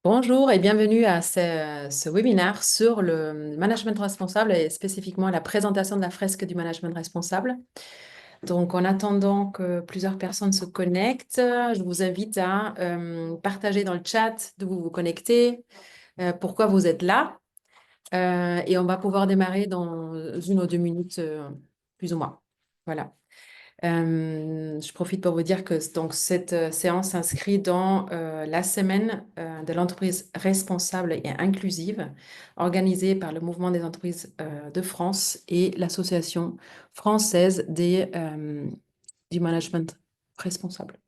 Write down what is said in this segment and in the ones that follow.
Bonjour et bienvenue à ce webinaire sur le management responsable et spécifiquement la présentation de la fresque du management responsable. Donc, en attendant que plusieurs personnes se connectent, je vous invite à partager dans le chat d'où vous vous connectez, pourquoi vous êtes là, et on va pouvoir démarrer dans 1 ou 2 minutes, plus ou moins. Voilà. Je profite pour vous dire que donc, cette séance s'inscrit dans la semaine de l'entreprise responsable et inclusive organisée par le Mouvement des entreprises de France et l'Association française du management responsable.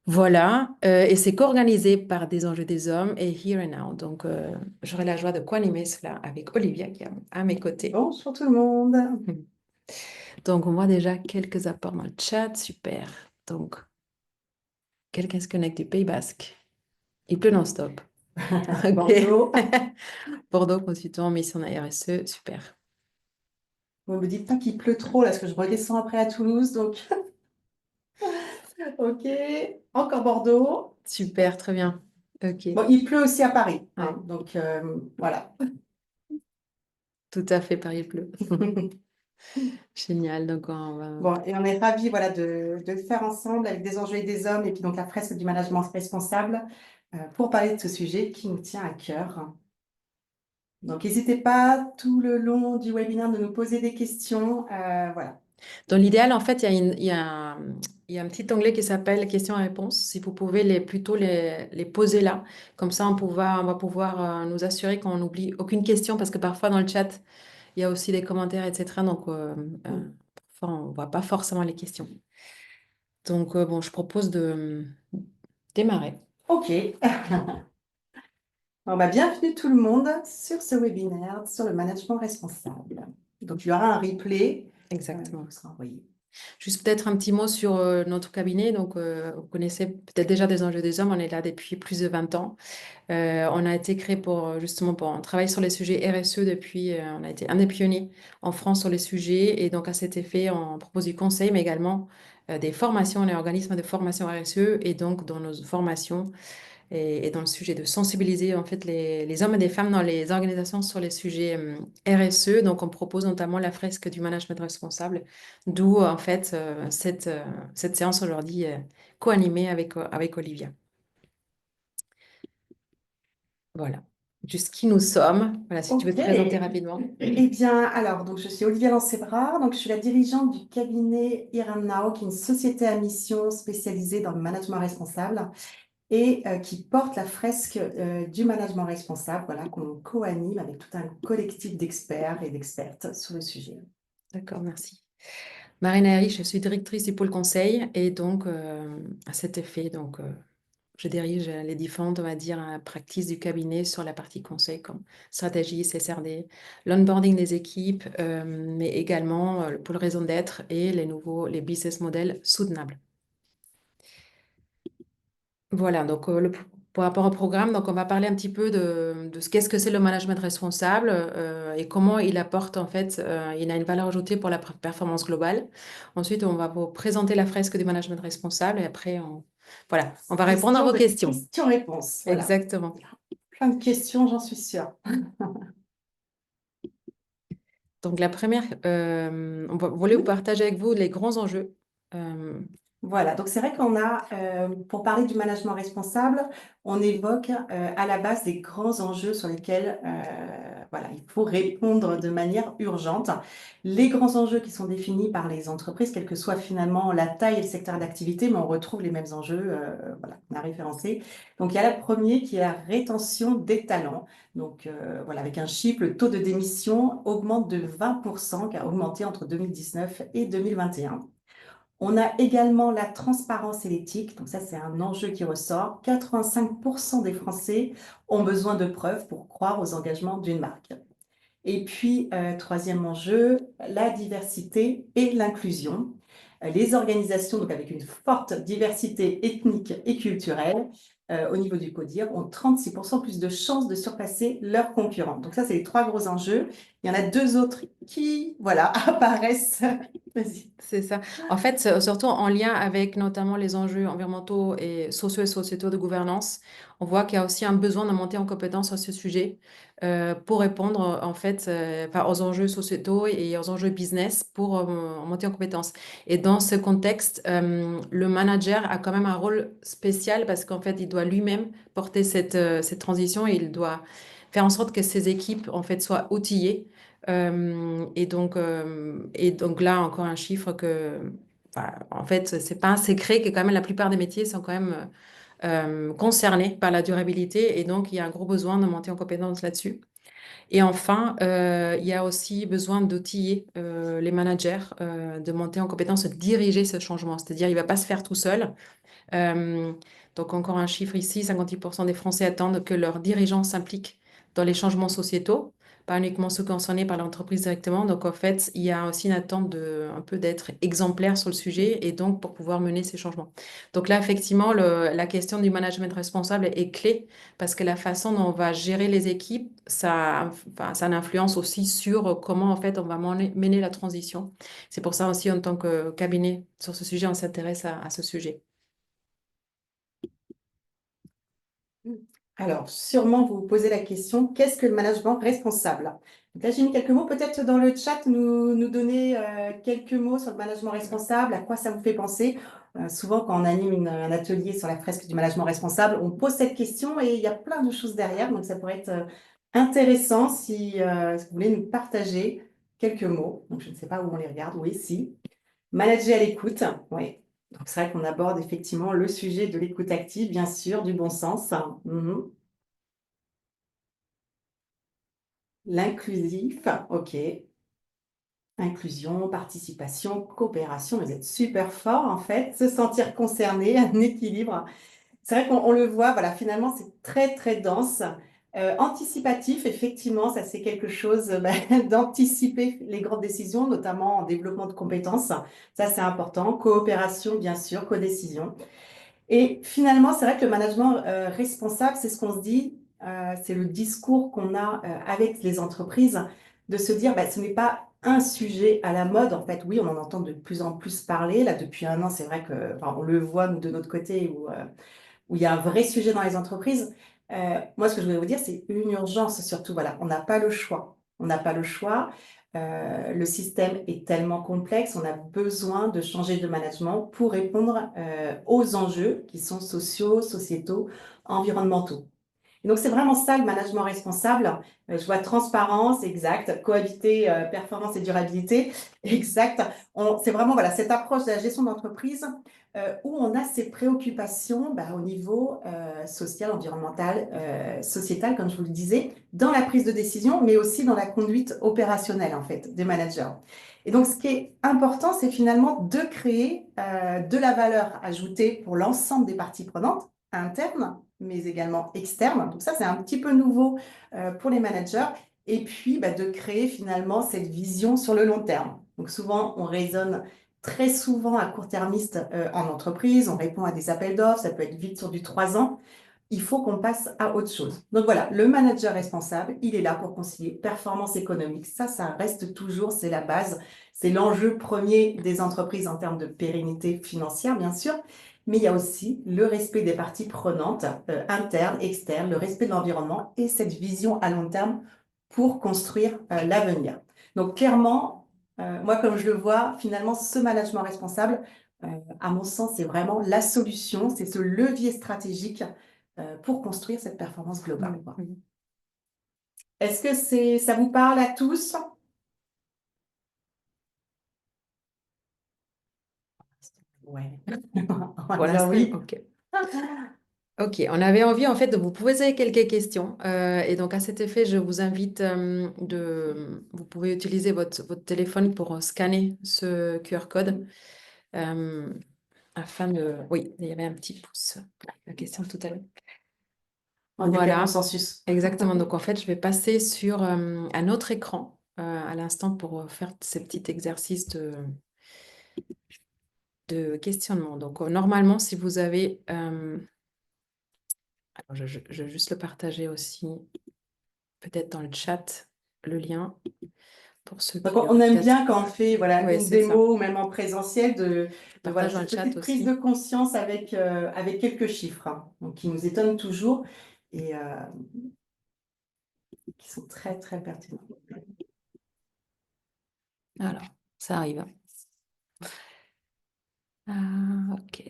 Voilà, et c'est co-organisé par Des Enjeux des Hommes et Here and Now. Donc, j'aurai la joie de co-animer cela avec Olivia qui est à mes côtés. Bonjour tout le monde. Donc, on voit déjà quelques apports dans le chat. Super. Donc, quelqu'un se connecte du Pays Basque. Il pleut non-stop. Ok. Bordeaux. Bordeaux, consultant, mission à RSE. Super. Vous me dites pas qu'il pleut trop là, parce que je redescends après à Toulouse, donc ok. Encore Bordeaux. Super, très bien. Ok. Bon, il pleut aussi à Paris, Ouais, hein, donc voilà. tout à fait, Paris pleut. Génial. Donc, on va... Bon, et on est ravis voilà, de le faire ensemble avec des enjeux et des hommes, et puis donc la fresque du management responsable, pour parler de ce sujet qui nous tient à cœur. Donc n'hésitez pas tout le long du webinaire de nous poser des questions. Voilà. Dans l'idéal, en fait, il y a un petit onglet qui s'appelle questions-réponses. Si vous pouvez plutôt les poser là. Comme ça, on va pouvoir nous assurer qu'on n'oublie aucune question parce que parfois dans le chat, il y a aussi des commentaires, etc. Donc, parfois, on ne voit pas forcément les questions. Donc, bon, je propose de démarrer. Ok. Bon, bah, bienvenue tout le monde sur ce webinaire sur le management responsable. Donc, il y aura un replay qui Exactement. vous sera envoyé. Juste peut-être un petit mot sur notre cabinet. Donc, vous connaissez peut-être déjà Des Enjeux des Hommes. On est là depuis plus de 20 ans. On a été créé justement pour travailler sur les sujets RSE depuis. On a été un des pionniers en France sur les sujets. Et donc, à cet effet, on propose du conseil, mais également des formations. On est organisme de formation RSE. Et donc, dans nos formations, et dans le sujet de sensibiliser en fait les hommes et les femmes dans les organisations sur les sujets RSE. Donc, on propose notamment la fresque du management responsable, d'où en fait cette séance aujourd'hui co-animée avec Olivia. Voilà. Juste qui nous sommes. Voilà, si tu veux Ok. te présenter rapidement. Eh bien, alors, donc, je suis Olivia Lancebras, donc je suis la dirigeante du cabinet Iramnao, qui est une société à mission spécialisée dans le management responsable et qui porte la fresque du management responsable, voilà, qu'on co-anime avec tout un collectif d'experts et d'expertes sur le sujet. D'accord, merci. Marina Herry, je suis directrice du pôle conseil et donc à cet effet, donc je dirige les différentes, on va dire, practices du cabinet sur la partie conseil comme stratégie, CSRD, l'onboarding des équipes, mais également le pôle raison d'être et les business models soutenables. Voilà, donc par rapport au programme, donc on va parler un petit peu de ce qu'est-ce que c'est le management responsable et comment il apporte en fait, il a une valeur ajoutée pour la performance globale. Ensuite, on va vous présenter la fresque du management responsable et après, voilà, on va répondre à Question vos de questions. questions-réponses, voilà. Exactement. Plein de questions, j'en suis sûre. Donc la première, on voulait vous Oui. partager avec vous les grands enjeux. Euh, Voilà, donc c'est vrai qu'on a, pour parler du management responsable, on évoque à la base des grands enjeux sur lesquels voilà, il faut répondre de manière urgente. Les grands enjeux qui sont définis par les entreprises, quelle que soit finalement la taille et le secteur d'activité, mais on retrouve les mêmes enjeux, voilà, qu'on a référencés. Donc il y a le premier qui est la rétention des talents. Donc voilà, avec un chiffre, le taux de démission augmente de 20%, qui a augmenté entre 2019 et 2021. On a également la transparence et l'éthique. Donc ça, c'est un enjeu qui ressort. 85% des Français ont besoin de preuves pour croire aux engagements d'une marque. Et puis, troisième enjeu, la diversité et l'inclusion. Les organisations, donc avec une forte diversité ethnique et culturelle, au niveau du CODIR, ont 36% plus de chances de surpasser leurs concurrents. Donc ça, c'est les trois gros enjeux. Il y en a deux autres qui, voilà, apparaissent Vas-y. C'est ça. En fait, surtout en lien avec notamment les enjeux environnementaux et sociaux et sociétaux de gouvernance, on voit qu'il y a aussi un besoin de monter en compétence sur ce sujet pour répondre en fait enfin, aux enjeux sociétaux et aux enjeux business pour monter en compétence. Et dans ce contexte, le manager a quand même un rôle spécial parce qu'en fait, il doit lui-même porter cette transition et il doit faire en sorte que ses équipes en fait soient outillées et donc là, encore un chiffre que, enfin, en fait, c'est pas un secret que quand même la plupart des métiers sont quand même concernés par la durabilité et donc il y a un gros besoin de monter en compétence là-dessus. Et enfin, il y a aussi besoin d'outiller les managers, de monter en compétence, de diriger ce changement. C'est-à-dire, il ne va pas se faire tout seul. Euh, donc encore un chiffre ici, 58% des Français attendent que leurs dirigeants s'impliquent dans les changements sociétaux, pas uniquement ceux concernés par l'entreprise directement. Donc en fait, il y a aussi une attente de un peu d'être exemplaire sur le sujet et donc pour pouvoir mener ces changements. Donc là, effectivement, la question du management responsable est clé parce que la façon dont on va gérer les équipes, enfin, ça a une influence aussi sur comment en fait on va mener la transition. C'est pour ça aussi en tant que cabinet sur ce sujet, on s'intéresse à ce sujet. Alors, sûrement, vous vous posez la question, qu'est-ce que le management responsable? Donc là, j'ai mis quelques mots, peut-être dans le chat, nous donner quelques mots sur le management responsable, à quoi ça vous fait penser. Souvent, quand on anime un atelier sur la fresque du management responsable, on pose cette question et il y a plein de choses derrière, donc ça pourrait être intéressant si vous voulez nous partager quelques mots. Donc, je ne sais pas où on les regarde, oui, si. Manager à l'écoute, oui. Donc, c'est vrai qu'on aborde effectivement le sujet de l'écoute active, bien sûr, du bon sens. Mhm. L'inclusif, ok. Inclusion, participation, coopération, vous êtes super fort en fait. Se sentir concerné, un équilibre. C'est vrai qu'on le voit, voilà, finalement, c'est très, très dense. Anticipatif, effectivement, ça c'est quelque chose d'anticiper les grandes décisions, notamment en développement de compétences. Ça, c'est important. Coopération, bien sûr, codécision. Et finalement, c'est vrai que le management responsable, c'est ce qu'on se dit, c'est le discours qu'on a avec les entreprises, de se dire, ce n'est pas un sujet à la mode. En fait, oui, on en entend de plus en plus parler. Là, depuis un an, c'est vrai que, enfin, on le voit, nous, de notre côté, où il y a un vrai sujet dans les entreprises. Moi, ce que je voulais vous dire, c'est une urgence surtout. Voilà, on n'a pas le choix. On n'a pas le choix. Le système est tellement complexe, on a besoin de changer de management pour répondre aux enjeux qui sont sociaux, sociétaux, environnementaux. Et donc, c'est vraiment ça le management responsable. Je vois transparence, exact, cohabiter, performance et durabilité, exact. C'est vraiment voilà, cette approche de la gestion d'entreprise où on a ces préoccupations au niveau social, environnemental, sociétal, comme je vous le disais, dans la prise de décision, mais aussi dans la conduite opérationnelle, en fait, des managers. Et donc, ce qui est important, c'est finalement de créer de la valeur ajoutée pour l'ensemble des parties prenantes, internes, mais également externes. Donc ça, c'est un petit peu nouveau pour les managers. Et puis, de créer finalement cette vision sur le long terme. Donc souvent, on raisonne très souvent à court-termiste en entreprise, on répond à des appels d'offres, ça peut être vite sur du 3 ans. Il faut qu'on passe à autre chose. Donc voilà, le manager responsable, il est là pour concilier performance économique. Ça reste toujours, c'est la base, c'est l'enjeu premier des entreprises en termes de pérennité financière, bien sûr. Mais il y a aussi le respect des parties prenantes, internes, externes, le respect de l'environnement et cette vision à long terme pour construire l'avenir. Donc clairement, moi comme je le vois, finalement, ce management responsable, à mon sens, c'est vraiment la solution, c'est ce levier stratégique pour construire cette performance globale, quoi. Mhm. Est-ce que ça vous parle à tous? Ouais, on va Pour dire l'instant, oui. ok. Ok, on avait envie en fait de vous poser quelques questions. Et donc à cet effet, je vous invite vous pouvez utiliser votre téléphone pour scanner ce QR code euh, afin de... Oui, il y avait un petit pouce. La question tout à l'heure. On dit quel Voilà, consensus. exactement. Donc en fait, je vais passer sur un autre écran à l'instant pour faire ces petits exercices de questionnement. Donc normalement, si vous avez... alors, je vais juste le partager aussi, peut-être dans le chat, le lien. pour ceux Donc, qui on aime peut-être bien quand on fait voilà, ouais, une c'est ça. démo, même en présentiel, voilà, Partage dans le cette chat petite prise de aussi. conscience avec quelques chiffres, hein, donc, qui nous étonnent toujours et qui sont très, très pertinents. Alors, ça arrive. Ok.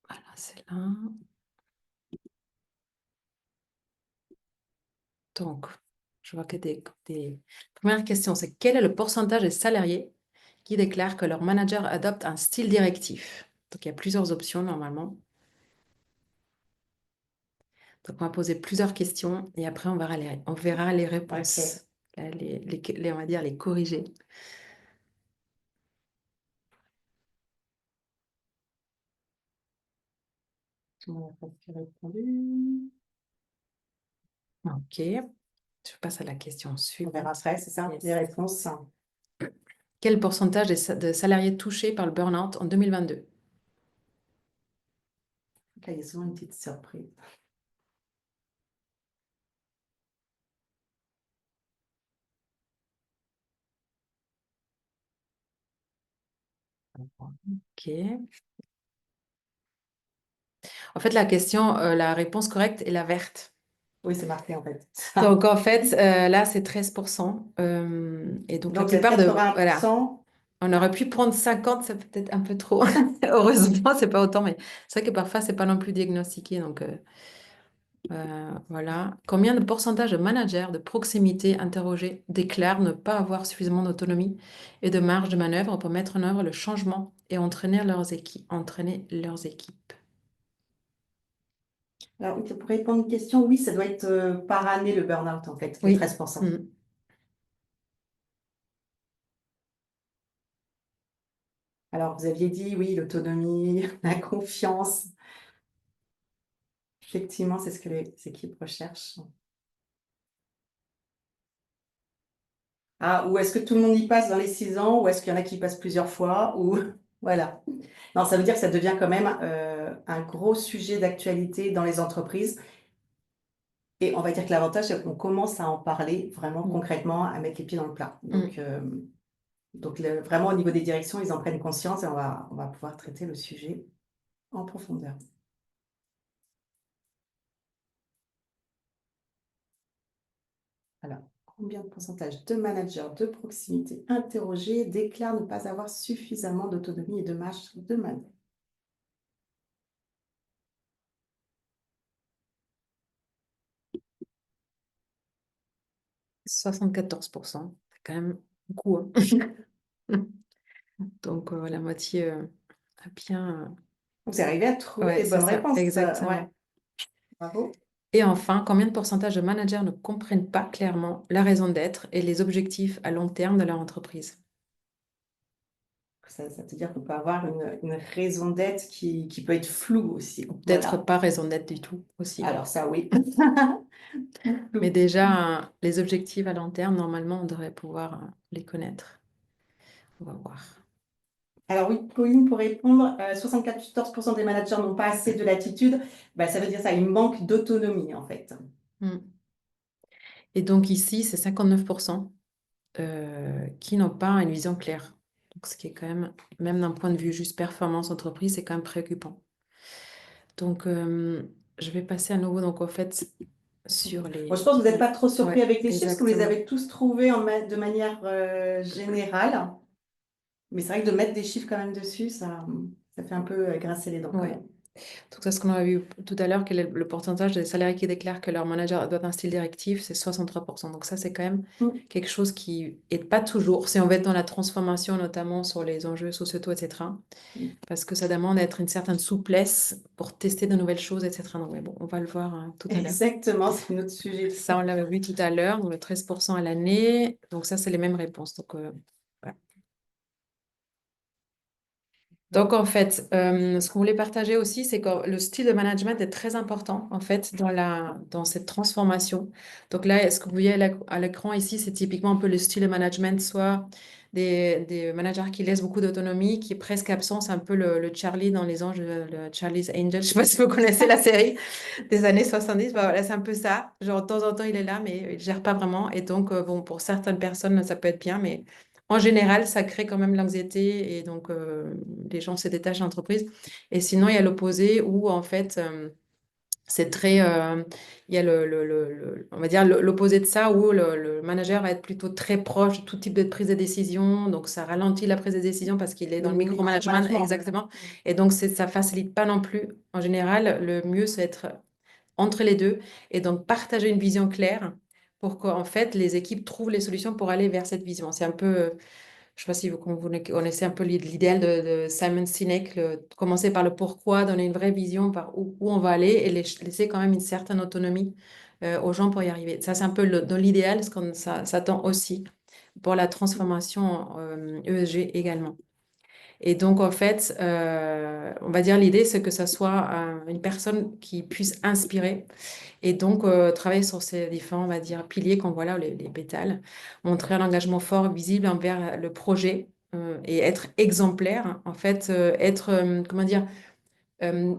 Voilà, c'est là. Donc, je vois que des... Première question, c'est quel est le pourcentage des salariés qui déclarent que leur manager adopte un style directif? Donc, il y a plusieurs options normalement. Donc, on va poser plusieurs questions et après, on verra les réponses. Là, on va dire les corriger. Tout le monde a presque répondu. Ok. Je passe à la question On suivante. verra après, c'est ça, Yes. les réponses. Quel pourcentage de salariés touchés par le burn-out en 2022? Là, il y a souvent une petite surprise. Ok. En fait, la question, la réponse correcte est la verte. Oui, c'est marqué en fait. Donc, en fait, là, c'est 13%. Et donc, la Donc, vous êtes plupart de... Voilà. 81%. On aurait pu prendre 50, c'est peut-être un peu trop. Heureusement, c'est pas autant, mais c'est vrai que parfois, c'est pas non plus diagnostiqué. Donc, voilà. Combien de pourcentage de managers de proximité interrogés déclarent ne pas avoir suffisamment d'autonomie et de marge de manœuvre pour mettre en œuvre le changement et entraîner entraîner leurs équipes? Alors, pour répondre à une question, oui, ça doit être par année le burn-out en fait, les Oui. 13%. Mm. Alors, vous aviez dit, oui, l'autonomie, la confiance. Effectivement, c'est ce que les équipes recherchent. Ah, ou est-ce que tout le monde y passe dans les 6 ans, ou est-ce qu'il y en a qui y passent plusieurs fois, ou voilà. Non, ça veut dire que ça devient quand même un gros sujet d'actualité dans les entreprises. Et on va dire que l'avantage, c'est qu'on commence à en parler vraiment Mm. concrètement, à mettre les pieds dans le plat. Mm. Donc vraiment au niveau des directions, ils en prennent conscience et on va pouvoir traiter le sujet en profondeur. Alors, combien de pourcentage de managers de proximité interrogés déclarent ne pas avoir suffisamment d'autonomie et de marge de manœuvre? 74%. C'est quand même beaucoup, hein. Donc, la moitié a bien. Vous arrivez à trouver Ouais, les c'est bonnes ça, réponses. Ouais, exactement. bravo. Et enfin, combien de pourcentage de managers ne comprennent pas clairement la raison d'être et les objectifs à long terme de leur entreprise? Ça veut dire qu'on peut avoir une raison d'être qui peut être floue aussi. Ou peut-être Voilà. pas raison d'être du tout aussi. Alors ça, oui. Mais déjà, les objectifs à long terme, normalement, on devrait pouvoir les connaître. On va voir. Alors oui, Pauline, pour répondre, 74% des managers n'ont pas assez de latitude. Bah, ça veut dire ça, il manque d'autonomie en fait. Mm. Et donc ici, c'est 59% qui n'ont pas une vision claire. Donc, ce qui est quand même d'un point de vue juste performance entreprise, c'est quand même préoccupant. Donc, je vais passer à nouveau, donc, en fait, sur Bon, je pense que vous n'êtes pas trop surpris Ouais, avec les chiffres, parce que vous les exactement. avez tous trouvés de manière générale. Mais c'est vrai que de mettre des chiffres quand même dessus, ça fait un peu grincer les dents quand Ouais. même. Donc, c'est ce qu'on a vu tout à l'heure, quel est le pourcentage des salariés qui déclarent que leur manager adopte un style directif, c'est 63%. Donc, ça, c'est quand même Mm. quelque chose qui n'est pas toujours, si on va être dans la transformation, notamment sur les enjeux sociétaux, etc. Parce que ça demande d'être une certaine souplesse pour tester de nouvelles choses, etc. Donc, mais bon, on va le voir tout à l'heure. Exactement, c'est notre sujet. Ça, on l'avait vu tout à l'heure, donc le 13% à l'année. Donc, ça, c'est les mêmes réponses. Donc, voilà. Donc, en fait, ce qu'on voulait partager aussi, c'est que le style de management est très important, en fait, dans cette transformation. Donc là, ce que vous voyez à l'écran ici, c'est typiquement un peu le style de management, soit des managers qui laissent beaucoup d'autonomie, qui est presque absent. C'est un peu le Charlie dans Les Anges, le Charlie's Angel. Je ne sais pas si vous connaissez la série des années 70. Bah, voilà, c'est un peu ça. Genre, de temps en temps, il est là, mais il ne gère pas vraiment. Et donc, bon, pour certaines personnes, ça peut être bien, mais en général, ça crée quand même l'anxiété. Et donc, les gens se détachent de l'entreprise. Et sinon, il y a l'opposé où, en fait, c'est très, il y a on va dire l'opposé de ça où le manager va être plutôt très proche de tout type de prise de décision. Donc, ça ralentit la prise de décision parce qu'il est dans Le le micromanagement, micromanagement. exactement. Et donc, ça facilite pas non plus. En général, le mieux, c'est être entre les deux et donc partager une vision claire pour qu'en fait, les équipes trouvent les solutions pour aller vers cette vision. C'est un peu, je ne sais pas si vous connaissez un peu l'idéal de Simon Sinek, commencer par le pourquoi, donner une vraie vision par où on va aller et laisser quand même une certaine autonomie aux gens pour y arriver. Ça, c'est un peu dans l'idéal, ce qu'on s'attend aussi pour la transformation ESG également. Et donc, en fait, on va dire l'idée, c'est que ça soit une personne qui puisse inspirer et donc travailler sur ces différents, on va dire, piliers qu'on voit là, les pétales, montrer un engagement fort, visible envers le projet et être exemplaire, en fait, être, comment dire, euh,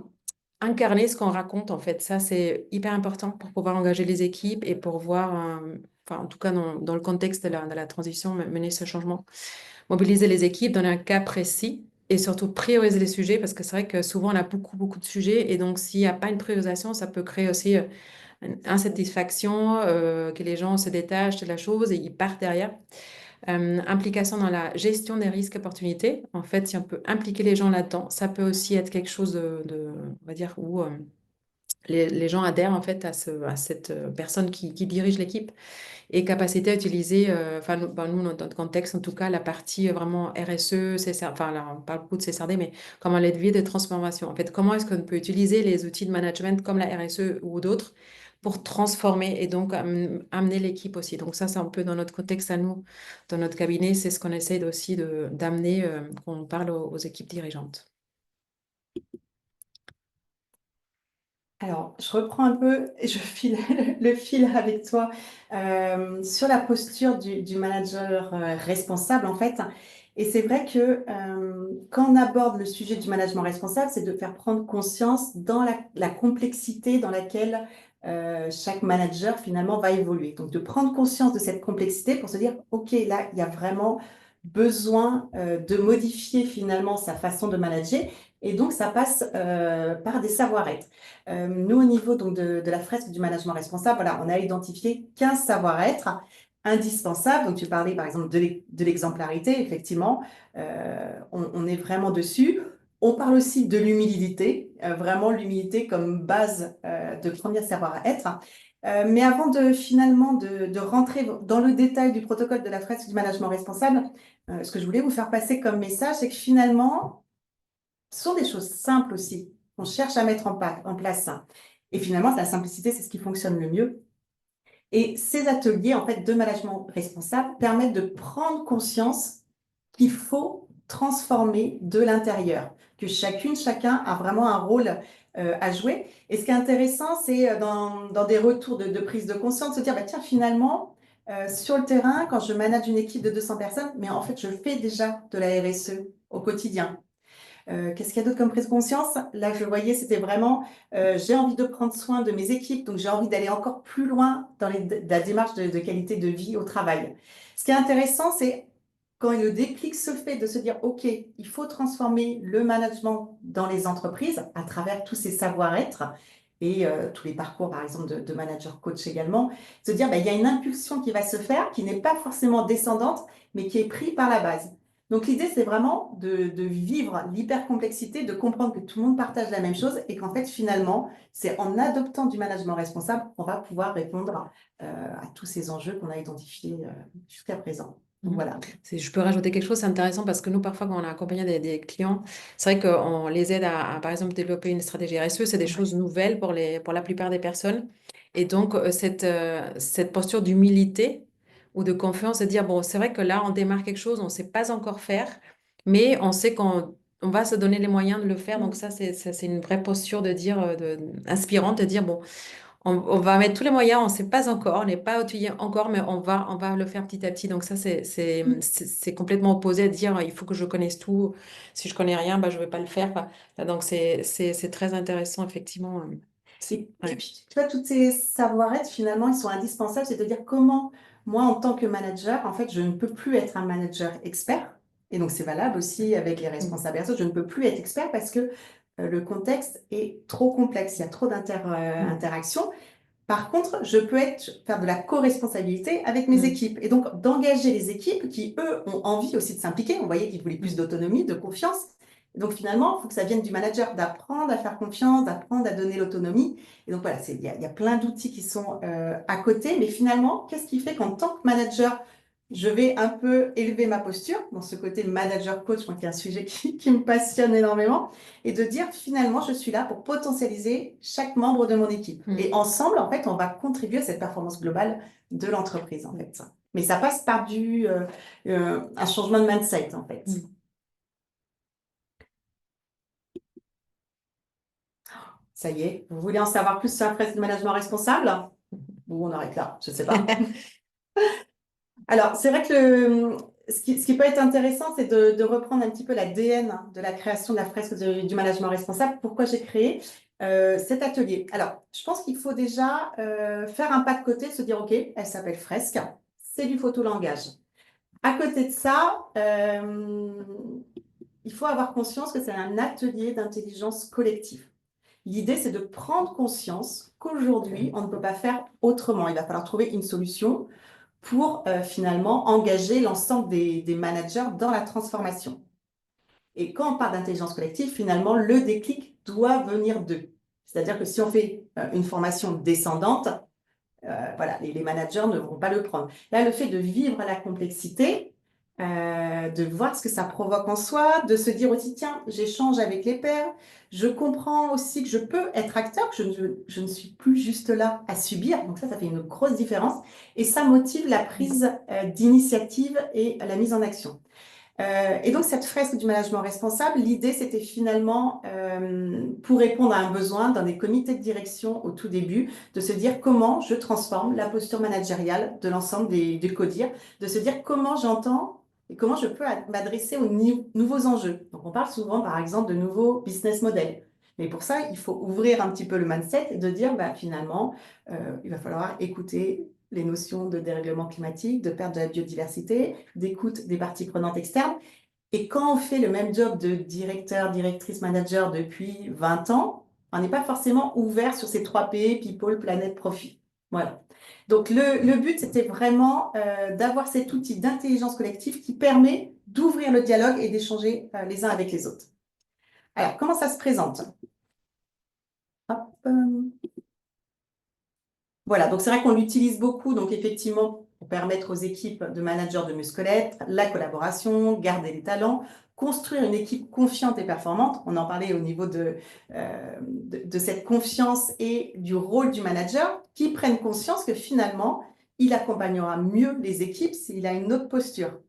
incarner ce qu'on raconte, en fait. Ça, c'est hyper important pour pouvoir engager les équipes et pour voir, enfin, en tout cas, dans le contexte de la transition, mener ce changement mobiliser les équipes, donner un cas précis et surtout prioriser les sujets parce que c'est vrai que souvent on a beaucoup, beaucoup de sujets et donc s'il n'y a pas une priorisation, ça peut créer aussi une insatisfaction, que les gens se détachent de la chose et ils partent derrière. Implication dans la gestion des risques opportunités. En fait, si on peut impliquer les gens là-dedans, ça peut aussi être quelque chose on va dire, où les gens adhèrent en fait à cette personne qui dirige l'équipe et capacité à utiliser, enfin, nous, dans notre contexte, en tout cas, la partie vraiment RSE, enfin, là, on parle beaucoup de CSRD, mais comment les leviers de transformation. En fait, comment est-ce qu'on peut utiliser les outils de management comme la RSE ou d'autres pour transformer et donc amener l'équipe aussi. Donc ça, c'est un peu dans notre contexte à nous, dans notre cabinet, c'est ce qu'on essaie aussi d'amener quand on parle aux équipes dirigeantes. Alors, je reprends un peu, et je file le fil avec toi sur la posture du manager responsable, en fait. Et c'est vrai que quand on aborde le sujet du management responsable, c'est de faire prendre conscience dans la complexité dans laquelle chaque manager, finalement, va évoluer. Donc, de prendre conscience de cette complexité pour se dire, OK, là, il y a vraiment besoin de modifier, finalement, sa façon de manager. Et donc, ça passe par des savoir-être. Nous, au niveau donc, de la fresque du management responsable, voilà, on a identifié 15 savoir-être indispensables. Donc, tu parlais par exemple de l'exemplarité, effectivement, on est vraiment dessus. On parle aussi de l'humilité, vraiment l'humilité comme base de premier savoir-être. Mais avant de finalement de rentrer dans le détail du protocole de la fresque du management responsable, ce que je voulais vous faire passer comme message, c'est que finalement, ce sont des choses simples aussi qu'on cherche à mettre en place. Et finalement, la simplicité, c'est ce qui fonctionne le mieux. Et ces ateliers, en fait, de management responsable permettent de prendre conscience qu'il faut transformer de l'intérieur, que chacun a vraiment un rôle à jouer. Et ce qui est intéressant, c'est dans des retours de prise de conscience, de se dire, bah, tiens, finalement, sur le terrain, quand je manage une équipe de 200 personnes, mais en fait, je fais déjà de la RSE au quotidien. Qu'est-ce qu'il y a d'autre comme prise de conscience? Là, je voyais, c'était vraiment, j'ai envie de prendre soin de mes équipes, donc j'ai envie d'aller encore plus loin dans la démarche de qualité de vie au travail. Ce qui est intéressant, c'est quand le déclic se fait de se dire, OK, il faut transformer le management dans les entreprises à travers tous ces savoir-être et tous les parcours, par exemple, de manager coach également, se dire, bah, il y a une impulsion qui va se faire, qui n'est pas forcément descendante, mais qui est prise par la base. Donc l'idée, c'est vraiment de vivre l'hypercomplexité, de comprendre que tout le monde partage la même chose et qu'en fait, finalement, c'est en adoptant du management responsable qu'on va pouvoir répondre à tous ces enjeux qu'on a identifiés jusqu'à présent. Donc voilà. Je peux rajouter quelque chose, c'est intéressant parce que nous, parfois, quand on a accompagné des clients, c'est vrai qu'on les aide par exemple, développer une stratégie RSE. C'est des choses nouvelles pour la plupart des personnes. Et donc, cette posture d'humilité ou de confiance, de dire, bon, c'est vrai que là, on démarre quelque chose, on ne sait pas encore faire, mais on sait qu'on va se donner les moyens de le faire. Donc, ça, c'est une vraie posture de dire, inspirante, de dire, bon, On va mettre tous les moyens, on ne sait pas encore, on n'est pas outillé encore, mais on va le faire petit à petit. Donc ça, c'est complètement opposé à dire il faut que je connaisse tout. Si je connais rien, bah, je ne vais pas le faire. Enfin, donc c'est très intéressant, effectivement. Et Ouais. puis, tu vois, tous ces savoir-être, finalement, ils sont indispensables. C'est-à-dire comment, moi, en tant que manager, en fait, je ne peux plus être un manager expert. Et donc, c'est valable aussi avec les Mm. responsables perso. Je ne peux plus être expert parce que le contexte est trop complexe. Il y a trop Mm. d'interactions. Par contre, je peux faire de la co-responsabilité avec mes Mm. équipes et donc d'engager les équipes qui, eux, ont envie aussi de s'impliquer. On voyait qu'ils voulaient plus Mm. d'autonomie, de confiance. Et donc finalement, il faut que ça vienne du manager, d'apprendre à faire confiance, d'apprendre à donner l'autonomie. Et donc voilà, il y a plein d'outils qui sont à côté. Mais finalement, qu'est-ce qui fait qu'en tant que manager, je vais un peu élever ma posture dans ce côté manager-coach, je crois qu'il y a un sujet qui me passionne énormément et de dire finalement, je suis là pour potentialiser chaque membre de mon équipe. Mm. Et ensemble, en fait, on va contribuer à cette performance globale de l'entreprise, en fait. Mais ça passe par un changement de mindset, en fait. Mm. Ça y est, vous voulez en savoir plus sur la fresque de management responsable? Ou on arrête là, je ne sais pas. Alors, c'est vrai que ce qui peut être intéressant, c'est de reprendre un petit peu l'ADN de la création de la fresque du management responsable. Pourquoi j'ai créé cet atelier? Alors, je pense qu'il faut déjà faire un pas de côté, se dire, OK, elle s'appelle fresque, c'est du photolangage. À côté de ça, il faut avoir conscience que c'est un atelier d'intelligence collective. L'idée, c'est de prendre conscience qu'aujourd'hui, on ne peut pas faire autrement. Il va falloir trouver une solution pour finalement engager l'ensemble des managers dans la transformation. Et quand on parle d'intelligence collective, finalement, le déclic doit venir d'eux. C'est-à-dire que si on fait une formation descendante, voilà, les managers ne vont pas le prendre. Là, le fait de vivre la complexité, de voir ce que ça provoque en soi, de se dire aussi, tiens, j'échange avec les pairs, je comprends aussi que je peux être acteur, que je ne suis plus juste là à subir. Donc ça fait une grosse différence. Et ça motive la prise d'initiative et la mise en action. Et donc, cette fresque du management responsable, l'idée, c'était finalement, pour répondre à un besoin dans des comités de direction au tout début, de se dire comment je transforme la posture managériale de l'ensemble des CODIR, de se dire comment j'entends et comment je peux m'adresser aux nouveaux enjeux. Donc, on parle souvent, par exemple, de nouveaux business models. Mais pour ça, il faut ouvrir un petit peu le mindset et de dire, bah, finalement, il va falloir écouter les notions de dérèglement climatique, de perte de la biodiversité, d'écoute des parties prenantes externes. Et quand on fait le même job de directeur, directrice, manager depuis 20 ans, on n'est pas forcément ouvert sur ces 3 P, people, planète, profit. Voilà. Donc le but, c'était vraiment d'avoir cet outil d'intelligence collective qui permet d'ouvrir le dialogue et d'échanger les uns avec les autres. Alors, comment ça se présente? Hop, voilà, donc c'est vrai qu'on l'utilise beaucoup, donc effectivement, pour permettre aux équipes de managers de mieux se connaître, la collaboration, garder les talents, construire une équipe confiante et performante. On en parlait au niveau de cette confiance et du rôle du manager, qui prennent conscience que finalement, il accompagnera mieux les équipes s'il a une autre posture.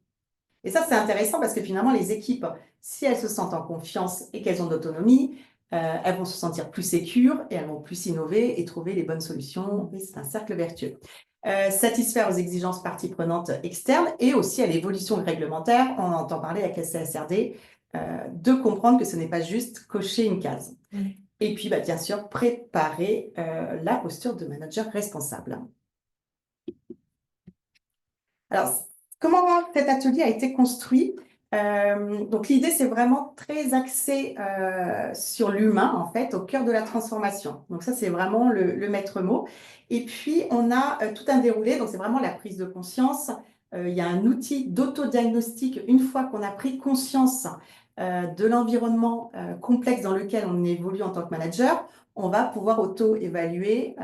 Et ça, c'est intéressant parce que finalement, les équipes, si elles se sentent en confiance et qu'elles ont de l'autonomie, elles vont se sentir plus sécures et elles vont plus innover et trouver les bonnes solutions. Et c'est un cercle vertueux. Satisfaire aux exigences parties prenantes externes et aussi à l'évolution réglementaire. On entend parler avec la CSRD, de comprendre que ce n'est pas juste cocher une case. Et puis, bah, bien sûr, préparer la posture de manager responsable. Alors, comment cet atelier a été construit? Donc, l'idée, c'est vraiment très axé sur l'humain, en fait, au cœur de la transformation. Donc, ça, c'est vraiment le maître mot. Et puis, on a tout un déroulé. Donc, c'est vraiment la prise de conscience. Il y a un outil d'autodiagnostic. Une fois qu'on a pris conscience de l'environnement complexe dans lequel on évolue en tant que manager, on va pouvoir auto-évaluer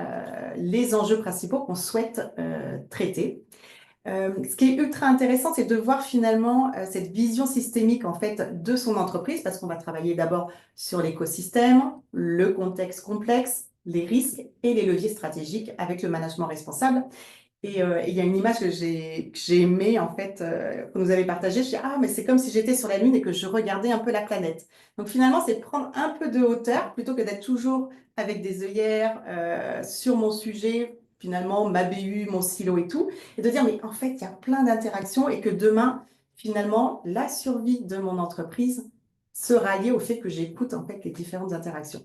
les enjeux principaux qu'on souhaite traiter. Ce qui est ultra intéressant, c'est de voir finalement cette vision systémique en fait de son entreprise, parce qu'on va travailler d'abord sur l'écosystème, le contexte complexe, les risques et les leviers stratégiques avec le management responsable. Et il y a une image que j'ai aimée, en fait, que vous avez partagée. Je dis, ah, mais c'est comme si j'étais sur la Lune et que je regardais un peu la planète. Donc finalement, c'est prendre un peu de hauteur plutôt que d'être toujours avec des œillères sur mon sujet, finalement, ma BU, mon silo et tout. Et de dire, mais en fait, il y a plein d'interactions et que demain, finalement, la survie de mon entreprise sera liée au fait que j'écoute, en fait, les différentes interactions.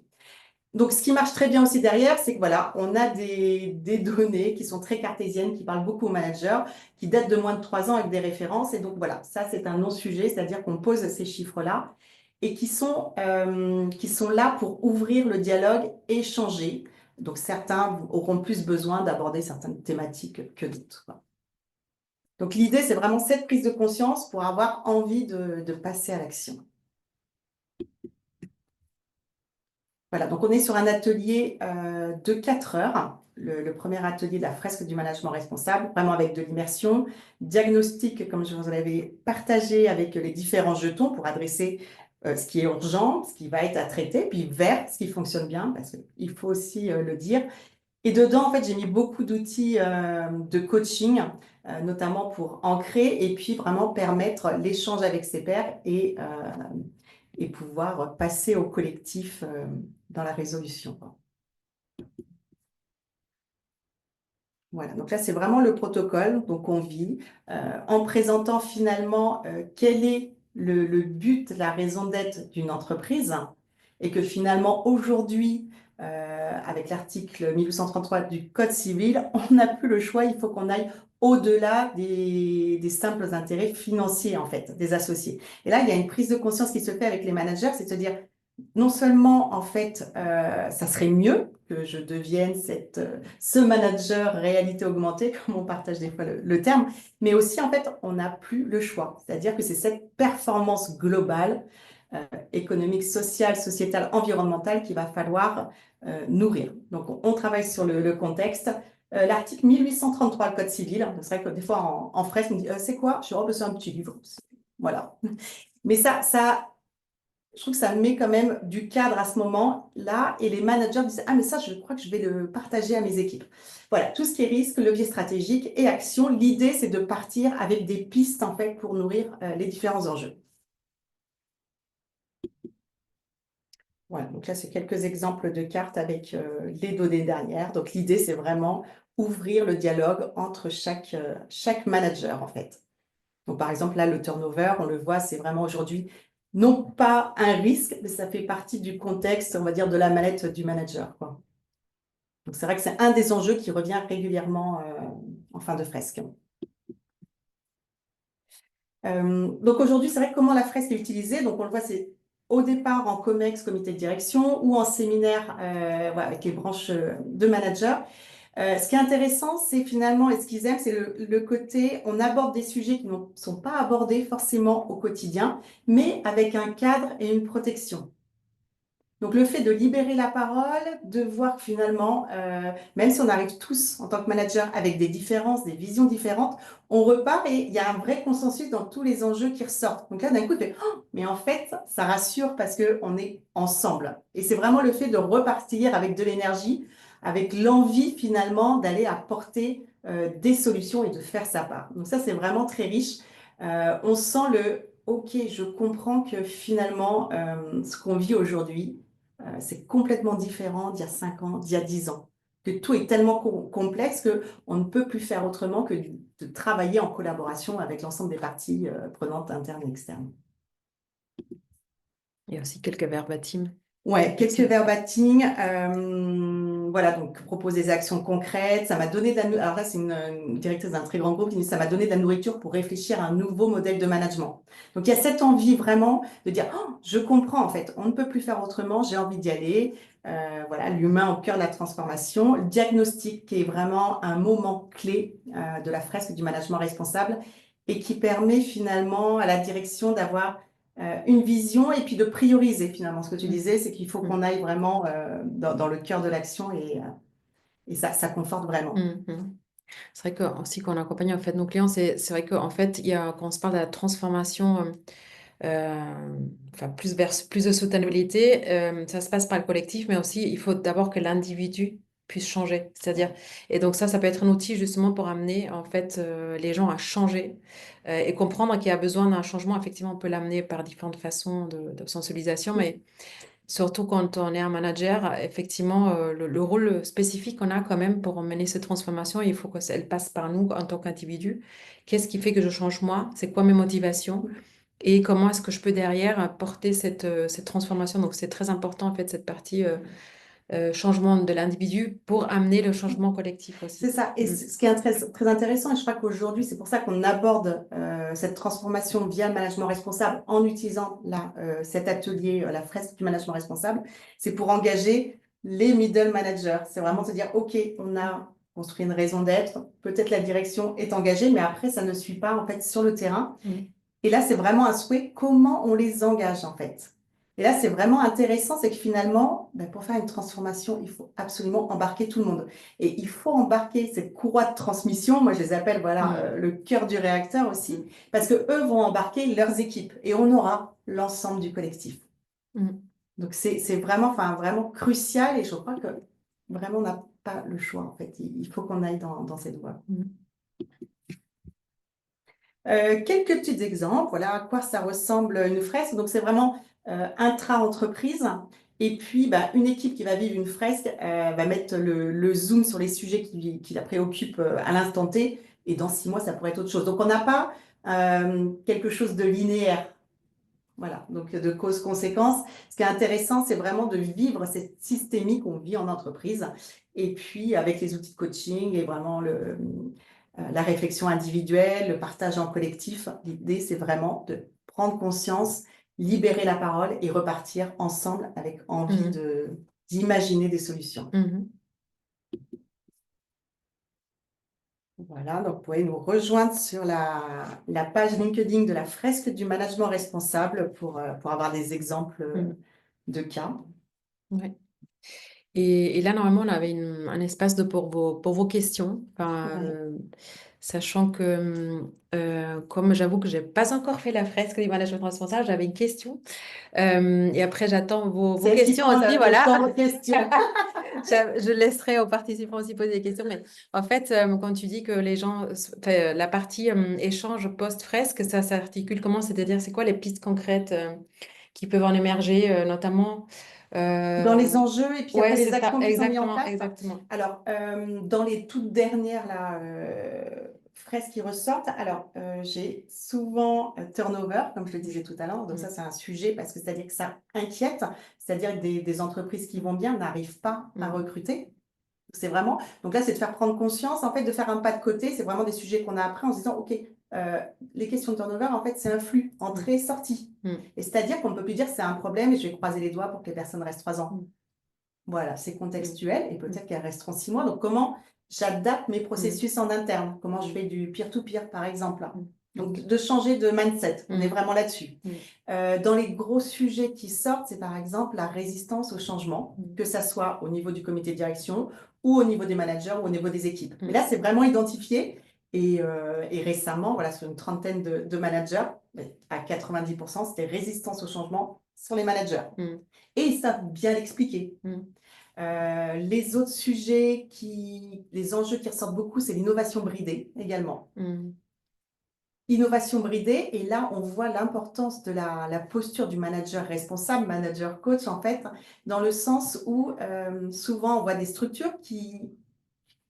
Donc, ce qui marche très bien aussi derrière, c'est que voilà, on a des données qui sont très cartésiennes, qui parlent beaucoup aux managers, qui datent de moins de 3 ans avec des références. Et donc, voilà, ça, c'est un non-sujet, c'est-à-dire qu'on pose ces chiffres-là et qui sont là pour ouvrir le dialogue, échanger. Donc, certains auront plus besoin d'aborder certaines thématiques que d'autres, quoi. Donc, l'idée, c'est vraiment cette prise de conscience pour avoir envie de passer à l'action. Voilà, donc on est sur un atelier de 4 heures, le premier atelier de la fresque du management responsable, vraiment avec de l'immersion, diagnostic, comme je vous l'avais partagé, avec les différents jetons pour adresser ce qui est urgent, ce qui va être à traiter, puis vert, ce qui fonctionne bien, parce qu'il faut aussi le dire. Et dedans, en fait, j'ai mis beaucoup d'outils de coaching, notamment pour ancrer et puis vraiment permettre l'échange avec ses pairs et pouvoir passer au collectif dans la résolution, quoi. Voilà, donc là, c'est vraiment le protocole donc on vit en présentant finalement quel est le but, la raison d'être d'une entreprise et que finalement, aujourd'hui, avec l'article 1833 du Code civil, on n'a plus le choix, il faut qu'on aille au-delà des simples intérêts financiers, en fait, des associés. Et là, il y a une prise de conscience qui se fait avec les managers, c'est de se dire, non seulement, en fait, ça serait mieux que je devienne ce manager réalité augmentée, comme on partage des fois le terme, mais aussi, en fait, on n'a plus le choix. C'est-à-dire que c'est cette performance globale, économique, sociale, sociétale, environnementale qu'il va falloir nourrir. Donc, on travaille sur le contexte. L'article 1833, le Code civil, c'est vrai que des fois, en frais, on me dit, c'est quoi? Je suis oh, ben, c'est un petit livre. Voilà. Mais je trouve que ça met quand même du cadre à ce moment-là et les managers disent, ah, mais ça, je crois que je vais le partager à mes équipes. Voilà, tout ce qui est risque, levier stratégique et action. L'idée, c'est de partir avec des pistes, en fait, pour nourrir les différents enjeux. Voilà, donc là, c'est quelques exemples de cartes avec les données derrière. Donc, l'idée, c'est vraiment ouvrir le dialogue entre chaque manager, en fait. Donc, par exemple, là, le turnover, on le voit, c'est vraiment aujourd'hui non pas un risque, mais ça fait partie du contexte, on va dire, de la mallette du manager, quoi. Donc, c'est vrai que c'est un des enjeux qui revient régulièrement en fin de fresque. Donc, aujourd'hui, c'est vrai que comment la fresque est utilisée. Donc, on le voit, c'est au départ en COMEX, comité de direction, ou en séminaire voilà, avec les branches de managers. Ce qui est intéressant, c'est finalement, et ce qu'ils aiment, c'est le côté, on aborde des sujets qui ne sont pas abordés forcément au quotidien, mais avec un cadre et une protection. Donc le fait de libérer la parole, de voir que finalement, même si on arrive tous en tant que manager avec des différences, des visions différentes, on repart et il y a un vrai consensus dans tous les enjeux qui ressortent. Donc là, d'un coup, tu fais, oh, mais en fait, ça rassure parce qu'on est ensemble. Et c'est vraiment le fait de repartir avec de l'énergie, avec l'envie finalement d'aller apporter des solutions et de faire sa part. Donc ça, c'est vraiment très riche. On sent OK, je comprends que finalement, ce qu'on vit aujourd'hui, c'est complètement différent d'il y a 5 ans, d'il y a 10 ans. Que tout est tellement complexe qu'on ne peut plus faire autrement que de travailler en collaboration avec l'ensemble des parties prenantes internes et externes. Il y a aussi quelques verbatims. Ouais, quelques Merci. verbatings. Voilà, donc propose des actions concrètes. Ça m'a donné de la alors là, c'est une directrice d'un très grand groupe qui dit ça m'a donné de la nourriture pour réfléchir à un nouveau modèle de management. Donc il y a cette envie vraiment de dire oh, je comprends en fait, on ne peut plus faire autrement, j'ai envie d'y aller. Voilà, l'humain au cœur de la transformation. Le diagnostic qui est vraiment un moment clé de la fresque du management responsable et qui permet finalement à la direction d'avoir une vision et puis de prioriser finalement. Ce que tu disais, c'est qu'il faut qu'on aille vraiment dans le cœur de l'action et ça conforte vraiment. C'est vrai que aussi quand on accompagne en fait nos clients, c'est vrai qu'en fait, quand on se parle de la transformation, enfin plus vers plus de soutenabilité, ça se passe par le collectif, mais aussi il faut d'abord que l'individu puisse changer. C'est-à-dire, et donc ça peut être un outil justement pour amener en fait les gens à changer et comprendre qu'il y a besoin d'un changement. Effectivement, on peut l'amener par différentes façons de sensibilisation, mais surtout quand on est un manager, effectivement, le rôle spécifique qu'on a quand même pour mener cette transformation, il faut qu'elle passe par nous en tant qu'individu. Qu'est-ce qui fait que je change moi? C'est quoi mes motivations? Et comment est-ce que je peux derrière porter cette transformation? Donc, c'est très important, en fait, cette partie changement de l'individu pour amener le changement collectif C'est aussi. ça. Et ce qui est très intéressant, et je crois qu'aujourd'hui, c'est pour ça qu'on aborde cette transformation via le management responsable en utilisant cet atelier, la fresque du management responsable, c'est pour engager les middle managers. C'est vraiment se dire, OK, on a construit une raison d'être, peut-être la direction est engagée, mais après, ça ne suit pas en fait sur le terrain. Et là, c'est vraiment un souhait, comment on les engage en fait. Et là, c'est vraiment intéressant, c'est que finalement, ben, pour faire une transformation, il faut absolument embarquer tout le monde. Et il faut embarquer cette courroie de transmission, moi je les appelle voilà, le cœur du réacteur aussi, parce que eux vont embarquer leurs équipes et on aura l'ensemble du collectif. Donc c'est vraiment, enfin, vraiment crucial et je crois que vraiment on n'a pas le choix en fait. Il faut qu'on aille dans cette voie. Quelques petits exemples, voilà à quoi ça ressemble une fresque. Donc, c'est vraiment intra-entreprise. Et puis, bah, une équipe qui va vivre une fresque va mettre le zoom sur les sujets qui la préoccupent à l'instant T. Et dans 6 mois, ça pourrait être autre chose. Donc, on n'a pas quelque chose de linéaire. Voilà, donc de cause-conséquence. Ce qui est intéressant, c'est vraiment de vivre cette systémie qu'on vit en entreprise. Et puis, avec les outils de coaching et vraiment la réflexion individuelle, le partage en collectif, l'idée, c'est vraiment de prendre conscience, libérer la parole et repartir ensemble avec envie d'imaginer des solutions. Voilà, donc vous pouvez nous rejoindre sur la page LinkedIn de la fresque du management responsable pour avoir des exemples de cas. Ouais. Et là, normalement, on avait un espace pour vos questions. Enfin, sachant que, comme j'avoue que je n'ai pas encore fait la fresque du management responsable, j'avais une question. Et après, j'attends vos questions aussi. Voilà. Vos questions. Je laisserai aux participants aussi poser des questions. Mais en fait, quand tu dis que les gens, la partie échange post-fresque, ça s'articule comment? C'est-à-dire, c'est quoi les pistes concrètes qui peuvent en émerger, notamment dans les enjeux et puis ouais, après les c'est ça, actions qui sont mises en exactement, place. exactement. Alors, dans les toutes dernières fresques qui ressortent, alors j'ai souvent turnover, comme je le disais tout à l'heure. Donc ça, c'est un sujet parce que c'est-à-dire que ça inquiète, c'est-à-dire que des entreprises qui vont bien n'arrivent pas à recruter. C'est vraiment, donc là, c'est de faire prendre conscience, en fait, de faire un pas de côté. C'est vraiment des sujets qu'on a appris en se disant, OK, les questions de turnover, en fait, c'est un flux, entrée-sortie. Et c'est-à-dire qu'on ne peut plus dire que c'est un problème et je vais croiser les doigts pour que les personnes restent 3 ans. Voilà, c'est contextuel et peut-être qu'elles resteront 6 mois. Donc, comment j'adapte mes processus en interne? Comment je fais du peer-to-peer, par exemple? Donc, de changer de mindset. On est vraiment là-dessus. Dans les gros sujets qui sortent, c'est par exemple la résistance au changement, que ça soit au niveau du comité de direction ou au niveau des managers ou au niveau des équipes. Mais là, c'est vraiment identifié. Et récemment, voilà, sur une trentaine de managers, à 90%, c'était résistance au changement sur les managers. Et ils savent bien l'expliquer. Les autres sujets, les enjeux qui ressortent beaucoup, c'est l'innovation bridée également. Innovation bridée, et là, on voit l'importance de la posture du manager responsable, manager coach, en fait, dans le sens où souvent, on voit des structures qui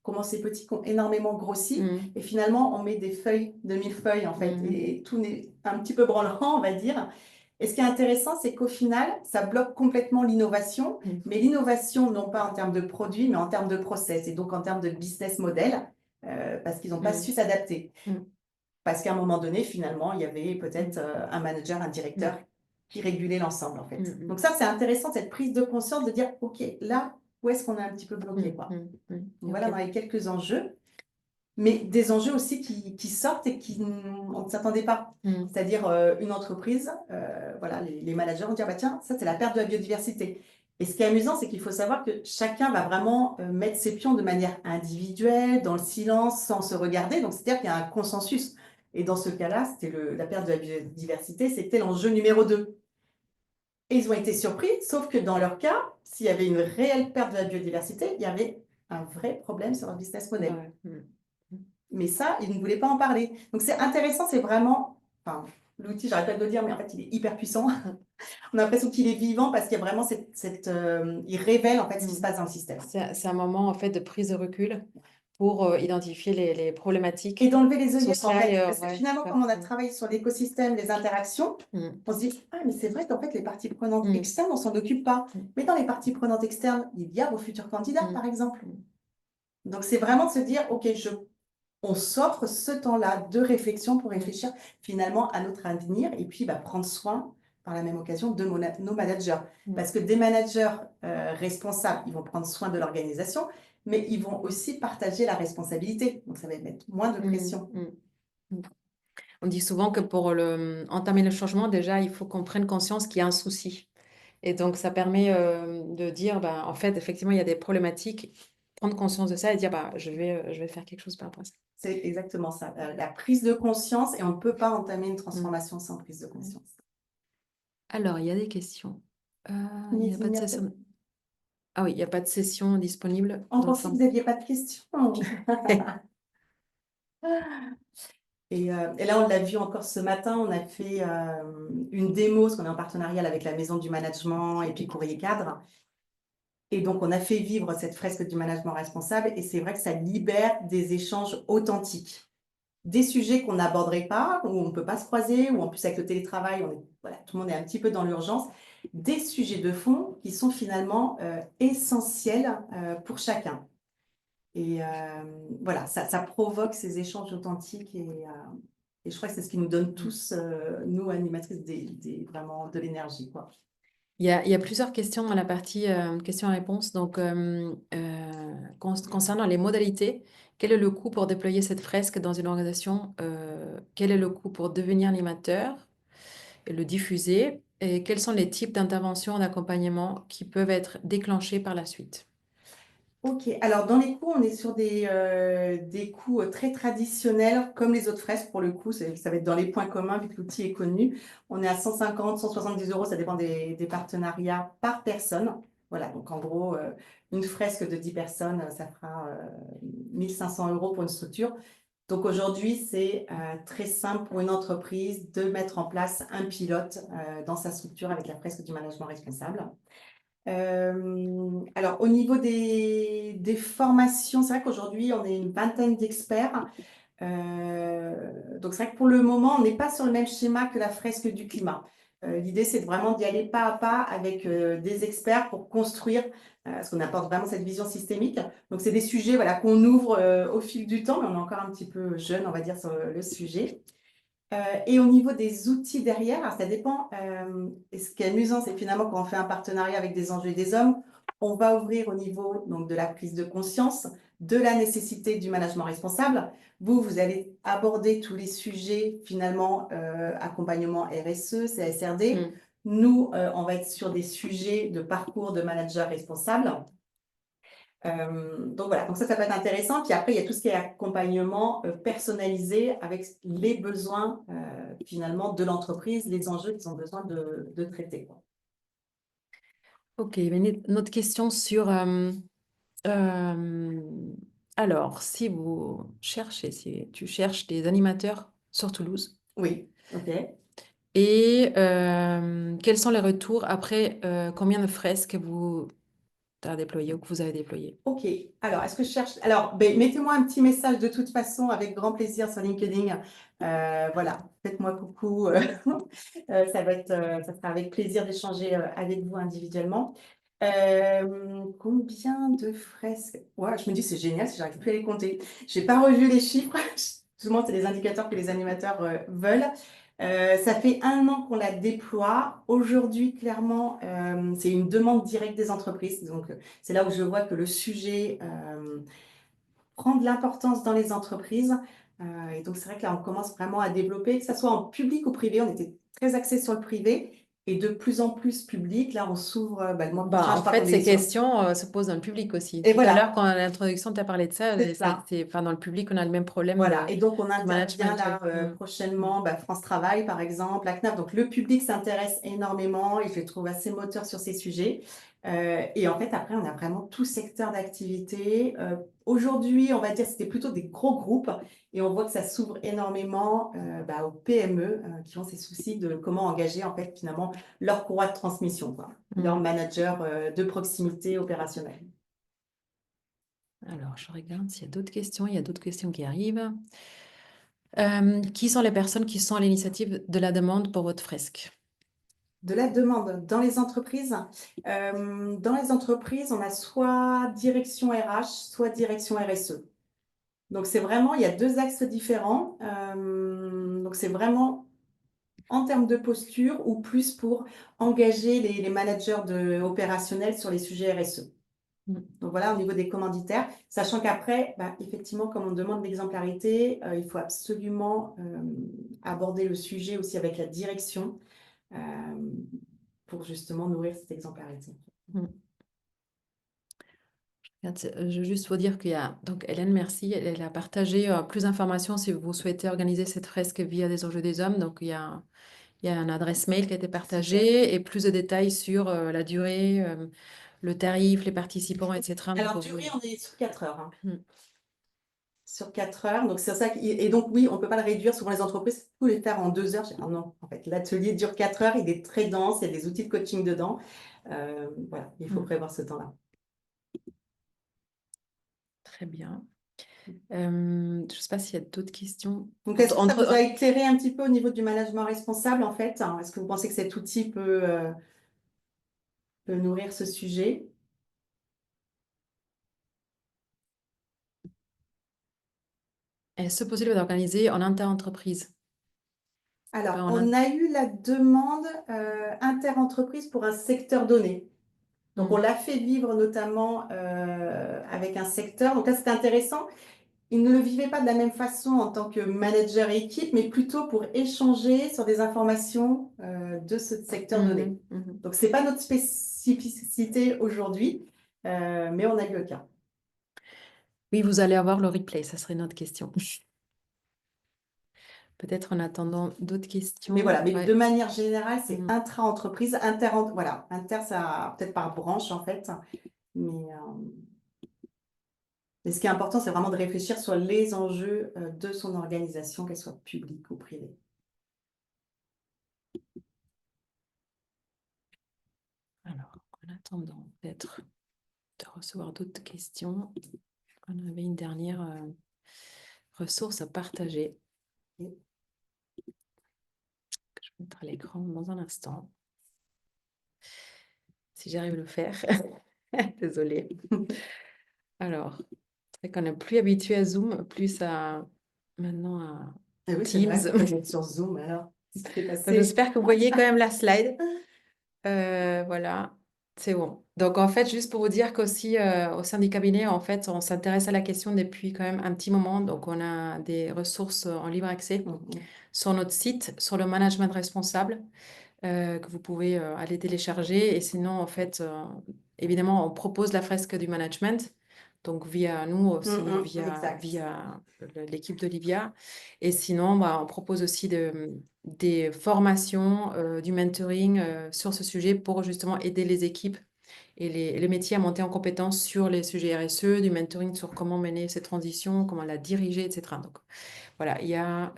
commencent petits, qui ont énormément grossi, et finalement, on met des feuilles, de millefeuilles, en fait, et tout est un petit peu branlant, on va dire. Et ce qui est intéressant, c'est qu'au final, ça bloque complètement l'innovation, mais l'innovation, non pas en termes de produits, mais en termes de process, et donc en termes de business model, parce qu'ils n'ont pas su s'adapter. Parce qu'à un moment donné, finalement, il y avait peut-être un manager, un directeur qui régulait l'ensemble, en fait. Donc ça, c'est intéressant, cette prise de conscience de dire, OK, là, où est-ce qu'on est un petit peu bloqué, quoi. Donc voilà, dans les quelques enjeux, mais des enjeux aussi qui sortent et on ne s'attendait pas. C'est-à-dire une entreprise, voilà, les managers vont dire, bah, tiens, ça, c'est la perte de la biodiversité. Et ce qui est amusant, c'est qu'il faut savoir que chacun va vraiment mettre ses pions de manière individuelle, dans le silence, sans se regarder. Donc, c'est-à-dire qu'il y a un consensus. Et dans ce cas-là, c'était la perte de la biodiversité, c'était l'enjeu numéro 2. Et ils ont été surpris, sauf que dans leur cas, s'il y avait une réelle perte de la biodiversité, il y avait un vrai problème sur leur business model. Ouais. Mm. Mais ça, ils ne voulaient pas en parler. Donc c'est intéressant, c'est vraiment, enfin, l'outil, j'arrête pas de le dire, mais en fait, il est hyper puissant. On a l'impression qu'il est vivant parce qu'il y a vraiment il révèle en fait ce qui se Mm. passe dans le système. C'est un moment en fait de prise de recul pour identifier les Et problématiques d'enlever les œillères en sociales. fait, parce que Ouais, finalement, super. comme on a travaillé sur l'écosystème, les interactions, Mm. on se dit, ah mais c'est vrai qu'en fait, les parties prenantes Mm. externes, on s'en occupe pas. Mm. Mais dans les parties prenantes externes, il y a vos futurs candidats, Mm. par exemple. Mm. Donc c'est vraiment de se dire, ok, on s'offre ce temps-là de réflexion pour Mm. réfléchir finalement à notre avenir et puis bah, prendre soin par la même occasion de nos managers. Mm. Parce que des managers responsables, ils vont prendre soin de l'organisation, mais ils vont aussi partager la responsabilité. Donc ça va mettre moins de Mm. pression. Mm. Mm. On dit souvent que pour entamer le changement, déjà, il faut qu'on prenne conscience qu'il y a un souci. Et donc, ça permet de dire, ben, en fait, effectivement, il y a des problématiques, prendre conscience de ça et dire, bah, je vais faire quelque chose par rapport à ça. C'est exactement ça, la prise de conscience, et on ne peut pas entamer une Mm. transformation sans prise de conscience. Alors, il y a des questions. Il n'y a pas de Nadine, session. Ah oui, il n'y a pas de session disponible on pour pensait que vous l'instant. n'aviez pas de questions. Et là, on l'a vu encore ce matin, on a fait une démo, parce qu'on est en partenariat avec la Maison du Management et puis Courrier Cadre. Et donc, on a fait vivre cette fresque du management responsable, et c'est vrai que ça libère des échanges authentiques. Des sujets qu'on n'aborderait pas, où on ne peut pas se croiser, ou en plus avec le télétravail, voilà, tout le monde est un petit peu dans l'urgence. Des sujets de fond qui sont finalement essentiels pour chacun. Et voilà, ça provoque ces échanges authentiques, et je crois que c'est ce qui nous donne tous, nous, animatrices, vraiment de l'énergie, quoi. Il y a plusieurs questions dans la partie questions-réponses. Donc, concernant les modalités, quel est le coût pour déployer cette fresque dans une organisation? Quel est le coût pour devenir animateur et le diffuser? Et quels sont les types d'interventions, d'accompagnement qui peuvent être déclenchés par la suite? Ok, alors dans les coûts, on est sur des coûts très traditionnels, comme les autres fresques pour le coup, ça va être dans les points communs vu que l'outil est connu. On est à 150, 170 euros, ça dépend des partenariats par personne. Voilà, donc en gros, une fresque de 10 personnes, ça fera 1500 euros pour une structure. Donc aujourd'hui, c'est très simple pour une entreprise de mettre en place un pilote dans sa structure avec la fresque du management responsable. Alors, au niveau des formations, c'est vrai qu'aujourd'hui, on est une vingtaine d'experts. Donc, c'est vrai que pour le moment, on n'est pas sur le même schéma que la fresque du climat. L'idée, c'est vraiment d'y aller pas à pas avec des experts pour construire, parce qu'on apporte vraiment cette vision systémique. Donc, c'est des sujets voilà, qu'on ouvre au fil du temps, mais on est encore un petit peu jeune, on va dire, sur le sujet. Et au niveau des outils derrière, alors ça dépend. Et ce qui est amusant, c'est que finalement, quand on fait un partenariat avec des enjeux et des hommes, on va ouvrir au niveau donc, de la prise de conscience, de la nécessité du management responsable. Vous allez aborder tous les sujets, finalement, accompagnement RSE, CSRD. Mm. Nous, on va être sur des sujets de parcours de manager responsable. Donc voilà, donc ça peut être intéressant. Puis après, il y a tout ce qui est accompagnement personnalisé avec les besoins finalement de l'entreprise, les enjeux qu'ils ont besoin de traiter, quoi. Ok, il y avait une autre question sur... euh, alors, si tu cherches des animateurs sur Toulouse, Oui, ok. et quels sont les retours après combien de fresques vous avez déployées ou que vous avez déployées? Ok, alors est-ce que je cherche... Alors, ben, mettez-moi un petit message de toute façon avec grand plaisir sur LinkedIn. Voilà, faites-moi coucou. Ça sera avec plaisir d'échanger avec vous individuellement. Combien de fresques? Ouais, je me dis c'est génial si j'arrive plus à les compter. J'ai pas revu les chiffres. Souvent, c'est des indicateurs que les animateurs veulent. Ça fait 1 an qu'on la déploie. Aujourd'hui, clairement, c'est une demande directe des entreprises. Donc, c'est là où je vois que le sujet prend de l'importance dans les entreprises. Et donc, c'est vrai que là, on commence vraiment à développer, que ce soit en public ou privé. On était très axé sur le privé et de plus en plus public. Là, on s'ouvre le mois Bah, prochain. Je en crois fait, qu'on est ces sur. questions se posent dans le public aussi. Et Tout à l'heure, voilà, quand à l'introduction, tu as parlé de ça, c'est ça. enfin, dans le public, on a le même problème Voilà, et donc on de intervient management. là Oui. Mm. prochainement, France Travail par exemple, la CNAF. Donc le public s'intéresse énormément et je les trouve assez moteurs sur ces sujets. Et en fait, après, on a vraiment tout secteur d'activité. Aujourd'hui, on va dire, c'était plutôt des gros groupes et on voit que ça s'ouvre énormément aux PME qui ont ces soucis de comment engager en fait finalement leur courroie de transmission, quoi, leur manager de proximité opérationnelle. Alors, je regarde s'il y a d'autres questions. Il y a d'autres questions qui arrivent. Qui sont les personnes qui sont à l'initiative de la demande pour votre fresque? De la demande dans les entreprises. Dans les entreprises, on a soit direction RH, soit direction RSE. Donc, c'est vraiment, il y a deux axes différents. Donc, c'est vraiment en termes de posture ou plus pour engager les managers opérationnels sur les sujets RSE. Mm. Donc voilà, au niveau des commanditaires, sachant qu'après, effectivement, comme on demande l'exemplarité, il faut absolument aborder le sujet aussi avec la direction euh, pour justement nourrir cette exemplarité. Mm. Je veux juste vous dire qu'il y a, donc Hélène, merci, elle a partagé plus d'informations si vous souhaitez organiser cette fresque via des enjeux des hommes. Donc il y a une adresse mail qui a été partagée et plus de détails sur la durée, le tarif, les participants, etc. Alors, Donc, durée, on est sur 4 heures. Hein. Mm. Sur 4 heures. Donc, c'est ça. Et donc, oui, on ne peut pas le réduire. Souvent, les entreprises, tous les faire en 2 heures. J'ai dit, ah non, en fait, l'atelier dure 4 heures. Il est très dense. Il y a des outils de coaching dedans. Voilà, il faut prévoir ce temps-là. Très bien. Je ne sais pas s'il y a d'autres questions. Donc, est-ce que ça vous a éclairé un petit peu au niveau du management responsable, en fait? Est-ce que vous pensez que cet outil peut nourrir ce sujet? Est-ce possible d'organiser en inter-entreprise? Alors, Pas en on a eu la demande inter-entreprise pour un secteur donné. Donc, on l'a fait vivre notamment avec un secteur. Donc là, c'était intéressant. Ils ne le vivaient pas de la même façon en tant que manager et équipe, mais plutôt pour échanger sur des informations de ce secteur donné. Donc, ce n'est pas notre spécificité aujourd'hui, mais on a eu le cas. Oui, vous allez avoir le replay, ça serait notre question. Peut-être en attendant d'autres questions. Mais voilà, mais Ouais. de manière générale, c'est intra-entreprise, voilà, inter, ça peut-être par branche en fait, mais ce qui est important, c'est vraiment de réfléchir sur les enjeux de son organisation, qu'elle soit publique ou privée. Alors, en attendant peut-être de recevoir d'autres questions, on avait une dernière ressource à partager. Je vais mettre à l'écran dans un instant. Si j'arrive à le faire. Désolée. Alors, c'est qu'on n'est plus habitué à Zoom, plus à maintenant à Et oui, c'est Teams. vrai, on est sur Zoom alors. J'espère que vous voyez quand même la slide. Voilà, c'est bon. Donc en fait, juste pour vous dire qu'aussi au sein du cabinet, en fait, on s'intéresse à la question depuis quand même un petit moment. Donc on a des ressources en libre accès sur notre site, sur le management responsable, que vous pouvez aller télécharger. Et sinon, en fait, évidemment, on propose la fresque du management. Donc via nous, sinon via l'équipe d'Olivia. Et sinon, on propose aussi des formations, du mentoring sur ce sujet pour justement aider les équipes et les métiers à monter en compétence sur les sujets RSE, du mentoring sur comment mener ces transitions, comment la diriger, etc. Donc voilà, il y a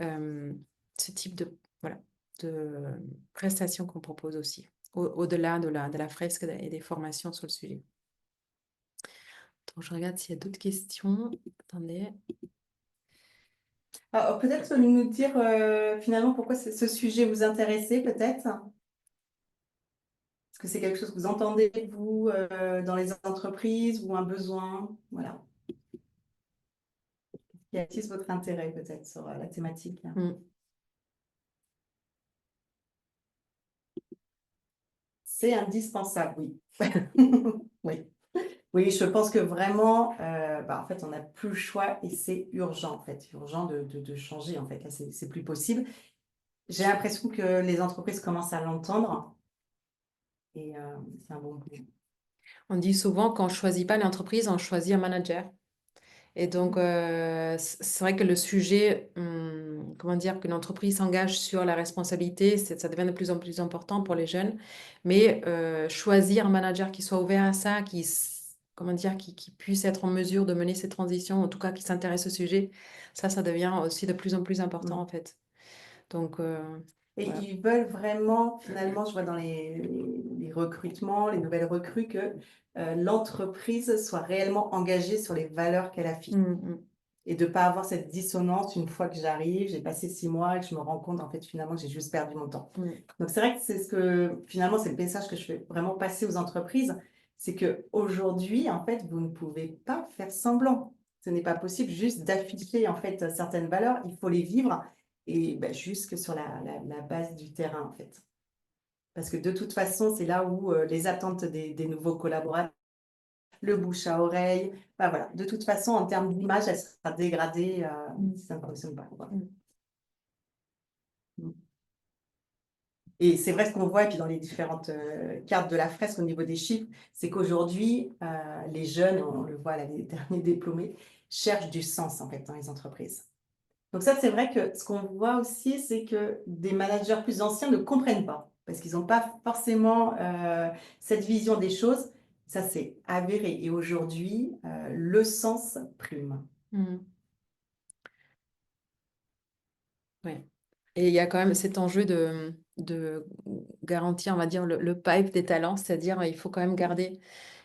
ce type voilà, de prestations qu'on propose aussi, au-delà de la fresque et des formations sur le sujet. Donc, je regarde s'il y a d'autres questions. Attendez. Peut-être nous dire finalement pourquoi ce sujet vous intéressait, peut-être. Est-ce que c'est quelque chose que vous entendez, vous, dans les entreprises ou un besoin? Voilà. Qui attise votre intérêt, peut-être, sur la thématique. C'est indispensable, oui. Oui. Oui, je pense que vraiment, en fait, on n'a plus le choix et c'est urgent, en fait. Urgent de changer, en fait. Là, c'est plus possible. J'ai l'impression que les entreprises commencent à l'entendre et c'est un bon coup. On dit souvent qu'on ne choisit pas une entreprise, on choisit un manager. Et donc, c'est vrai que le sujet, comment dire, qu'une entreprise s'engage sur la responsabilité, ça devient de plus en plus important pour les jeunes. Mais choisir un manager qui soit ouvert à ça, comment dire, qui puisse être en mesure de mener ces transitions, en tout cas qui s'intéresse au sujet, ça devient aussi de plus en plus important, Mmh. en fait. Donc, Et voilà. ils veulent vraiment, finalement, je vois dans les recrutements, les nouvelles recrues, que l'entreprise soit réellement engagée sur les valeurs qu'elle affiche. Mm, mm, Et de ne pas avoir cette dissonance une fois que j'arrive, j'ai passé 6 mois et que je me rends compte, en fait, finalement, que j'ai juste perdu mon temps. mm, Donc c'est vrai que c'est ce que finalement, c'est le message que je fais vraiment passer aux entreprises, c'est qu'aujourd'hui, en fait, vous ne pouvez pas faire semblant. Ce n'est pas possible juste d'afficher, en fait, certaines valeurs, il faut les vivre et bah, jusque sur la base du terrain, en fait. Parce que de toute façon, c'est là où, les attentes des nouveaux collaborateurs, le bouche à oreille, bah, voilà. De toute façon, en termes d'image, elle sera dégradée, mm, si ça ne fonctionne pas, quoi. mm. Mmh. Et c'est vrai ce qu'on voit et puis dans les différentes, cartes de la fresque au niveau des chiffres, c'est qu'aujourd'hui, les jeunes, on le voit là, les derniers diplômés, cherchent du sens en fait dans les entreprises. Donc ça, c'est vrai que ce qu'on voit aussi, c'est que des managers plus anciens ne comprennent pas, parce qu'ils n'ont pas forcément, cette vision des choses. Ça, c'est avéré et aujourd'hui, le sens prime. Mm. Ouais. Et il y a quand même cet enjeu de garantir, on va dire, le pipe des talents, c'est-à-dire il faut quand même garder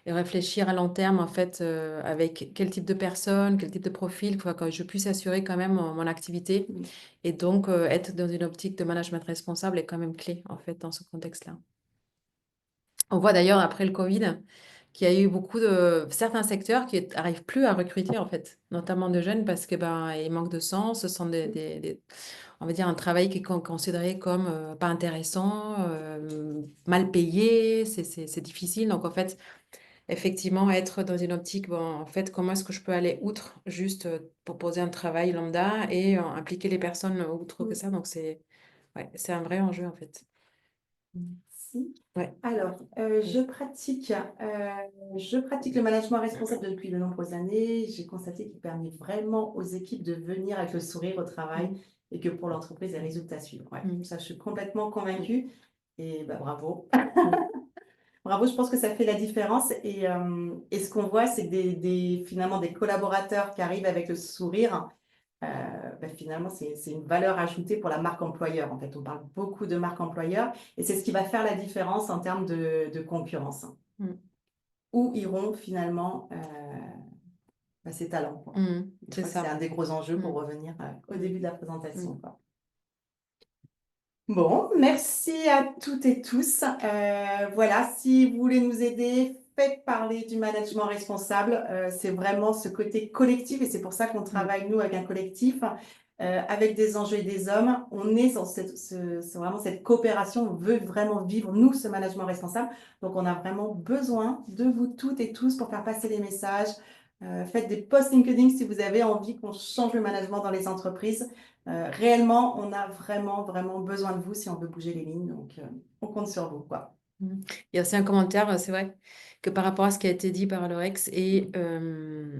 et réfléchir à long terme, en fait, avec quel type de personne, quel type de profil, quoi, que je puisse assurer quand même mon activité. Mmh. Et donc, être dans une optique de management responsable est quand même clé, en fait, dans ce contexte-là. On voit d'ailleurs après le Covid qu'il y a eu beaucoup de certains secteurs qui n'arrivent plus à recruter, en fait, notamment de jeunes, parce que ben, il manque de sens, ce sont on va dire un travail qui est considéré comme pas intéressant, mal payé, c'est difficile. Donc en fait, effectivement, être dans une optique, bon, en fait, comment est-ce que je peux aller outre juste proposer un travail lambda et impliquer les personnes outre que Mmh. ça. Donc ouais, c'est un vrai enjeu en fait. Merci. Ouais. Alors, je pratique le management responsable depuis de nombreuses années. J'ai constaté qu'il permet vraiment aux équipes de venir avec le sourire au travail Mm, et que pour l'entreprise, les résultats suivent. Ouais, mm, ça, je suis complètement mm, convaincue et bah, bravo. mm, Bravo, je pense que ça fait la différence et ce qu'on voit, c'est finalement des collaborateurs qui arrivent avec le sourire. Bah, finalement, c'est une valeur ajoutée pour la marque employeur. En fait, on parle beaucoup de marque employeur et c'est ce qui va faire la différence en termes de concurrence. mm, Où iront finalement, bah, ces talents, quoi? Je c'est crois que c'est ça. un des gros enjeux Mm, pour revenir, au mm, début de la mm. présentation, quoi. Bon, merci à toutes et tous. Voilà, si vous voulez nous aider, faites parler du management responsable. C'est vraiment ce côté collectif et c'est pour ça qu'on Mm, travaille, nous, avec un collectif, avec des enjeux et des hommes. On est dans c'est vraiment cette coopération. On veut vraiment vivre, nous, ce management responsable. Donc, on a vraiment besoin de vous toutes et tous pour faire passer les messages. Faites des posts LinkedIn si vous avez envie qu'on change le management dans les entreprises. Réellement, on a vraiment, vraiment besoin de vous si on veut bouger les lignes. Donc, on compte sur vous, quoi. mm. Il y a aussi un commentaire, c'est vrai que par rapport à ce qui a été dit par l'OREX et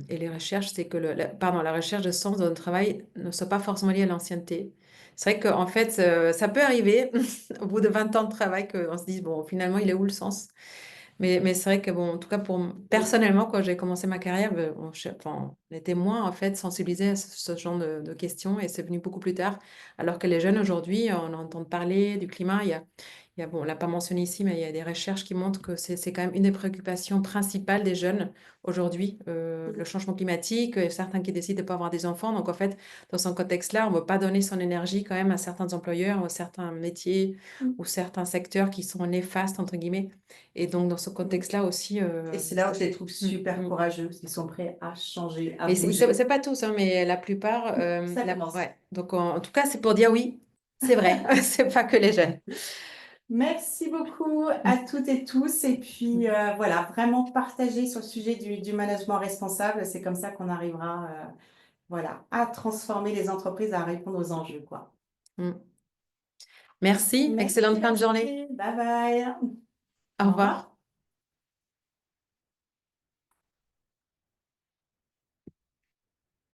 les recherches, c'est que pardon, la recherche de sens dans le travail ne soit pas forcément liée à l'ancienneté. C'est vrai qu'en fait, ça peut arriver au bout de 20 ans de travail qu'on se dise, bon, finalement, il est où le sens? Mais c'est vrai que, bon, en tout cas, personnellement, quand j'ai commencé ma carrière, bon, enfin, on était moins, en fait, sensibilisés à ce genre de questions et c'est venu beaucoup plus tard. Alors que les jeunes, aujourd'hui, on entend parler du climat. Bon, on l'a pas mentionné ici, mais il y a des recherches qui montrent que c'est quand même une des préoccupations principales des jeunes aujourd'hui, le changement climatique, certains qui décident de ne pas avoir des enfants. Donc, en fait, dans ce contexte-là, on ne veut pas donner son énergie quand même à certains employeurs, ou certains métiers ou certains secteurs qui sont néfastes, entre guillemets. Et donc, dans ce contexte-là aussi. Et c'est là où je les trouve Mm, super mm. courageux, parce qu'ils sont prêts à changer, à Mais c'est bouger. c'est pas tous, hein, mais la plupart. Ça commence. Ouais. Donc, en tout cas, c'est pour dire oui, c'est vrai. C'est pas que les jeunes. Merci beaucoup à toutes et tous. Et puis, voilà, vraiment partager sur le sujet du management responsable. C'est comme ça qu'on arrivera, voilà, à transformer les entreprises, à répondre aux enjeux, quoi. Mm. Merci. Merci, Excellente fin de journée. merci. Bye bye. Au Au revoir. revoir.